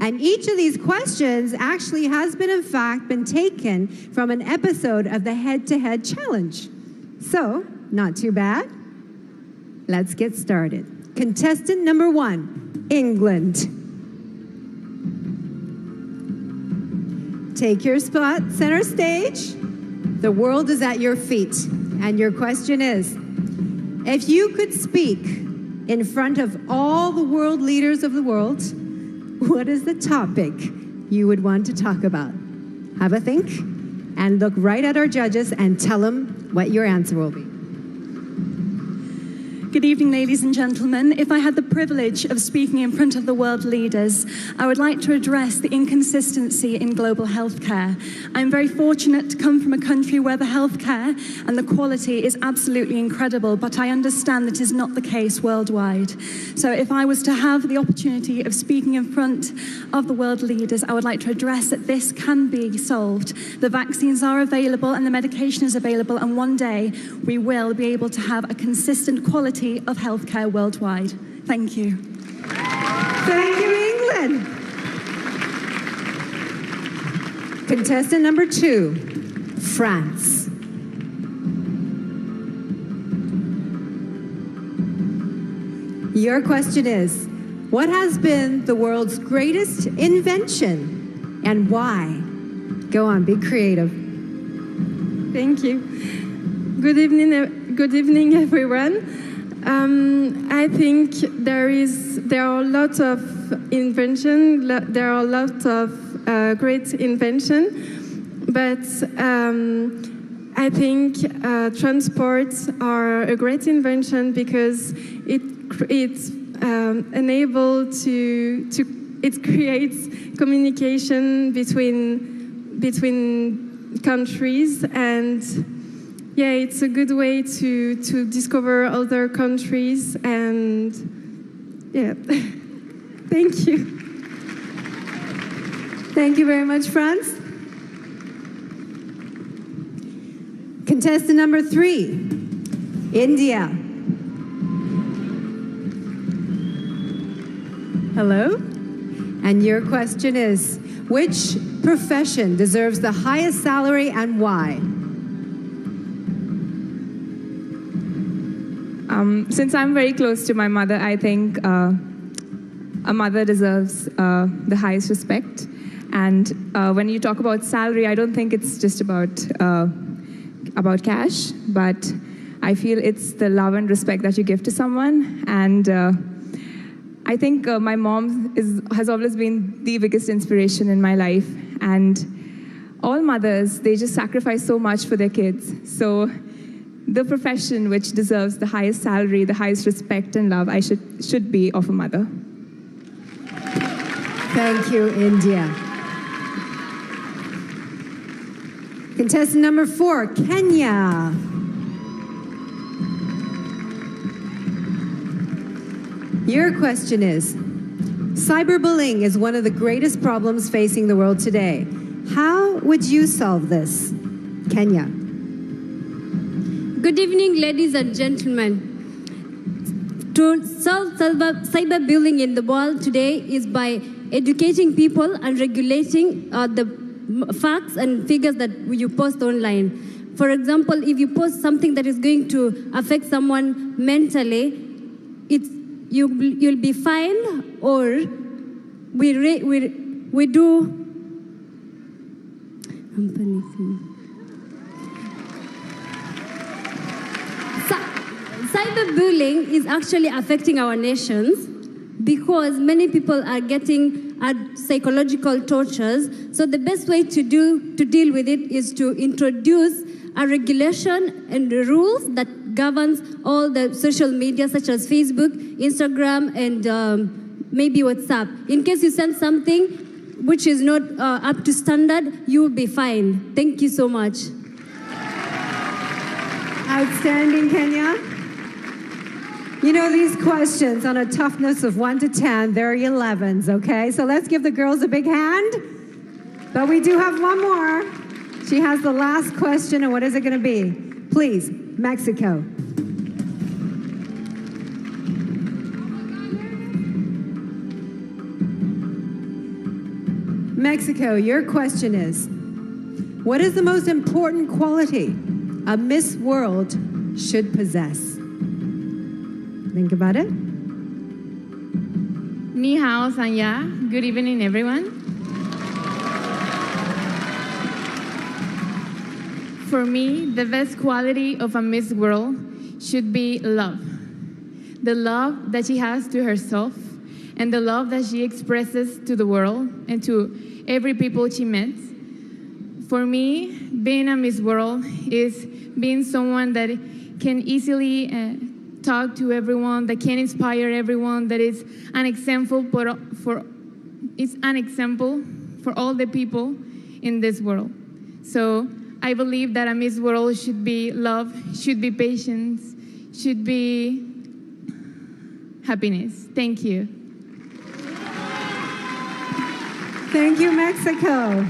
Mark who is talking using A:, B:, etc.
A: And each of these questions actually has been, in fact, been taken from an episode of the Head-to-Head Challenge. So, not too bad. Let's get started. Contestant number 1, England. Take your spot, center stage. The world is at your feet. And your question is, if you could speak in front of all the world leaders of the world, what is the topic you would want to talk about? Have a think and look right at our judges and tell them what your answer will be.
B: Good evening, ladies and gentlemen. If I had the privilege of speaking in front of the world leaders, I would like to address the inconsistency in global healthcare. I'm very fortunate to come from a country where the healthcare and the quality is absolutely incredible, but I understand that is not the case worldwide. So if I was to have the opportunity of speaking in front of the world leaders, I would like to address that this can be solved. The vaccines are available and the medication is available, and one day we will be able to have a consistent quality of healthcare worldwide. Thank you.
A: Thank you, England. Contestant number 2, France. Your question is, what has been the world's greatest invention and why? Go on, be creative.
C: Thank you. Good evening, everyone. I think there are a lot of invention. There are a lot of great invention, but I think transports are a great invention because it's unable to it creates communication between countries, and yeah, it's a good way to discover other countries, and yeah. Thank you.
A: Thank you very much, France. Contestant number 3, India. Hello. And your question is, which profession deserves the highest salary and why?
D: Since I'm very close to my mother, I think a mother deserves the highest respect. And when you talk about salary, I don't think it's just about cash, but I feel it's the love and respect that you give to someone. And I think my mom has always been the biggest inspiration in my life. And all mothers, they just sacrifice so much for their kids. So the profession which deserves the highest salary, the highest respect and love, should be of a mother.
A: Thank you, India. Contestant number 4, Kenya. Your question is, cyberbullying is one of the greatest problems facing the world today. How would you solve this? Kenya.
E: Good evening, ladies and gentlemen. To solve cyberbullying in the world today is by educating people and regulating the facts and figures that you post online. For example, if you post something that is going to affect someone mentally, you'll be fined, or we do. I'm panicking. Cyberbullying is actually affecting our nations because many people are getting psychological tortures. So the best way to deal with it is to introduce a regulation and rules that governs all the social media such as Facebook, Instagram, and maybe WhatsApp. In case you send something which is not up to standard, you will be fined. Thank you so much.
A: Outstanding, Kenya. You know, these questions on a toughness of 1 to 10, they're 11s, okay? So let's give the girls a big hand. But we do have one more. She has the last question, and what is it going to be? Please, Mexico. Mexico, your question is, what is the most important quality a Miss World should possess? Think about it.
F: Ni hao, Sanya. Good evening, everyone. For me, the best quality of a Miss World should be love. The love that she has to herself and the love that she expresses to the world and to every people she meets. For me, being a Miss World is being someone that can easily talk to everyone, that can inspire everyone, that is an example for all the people in this world. So I believe that a Miss World should be love, should be patience, should be happiness. Thank you.
A: Thank you, Mexico.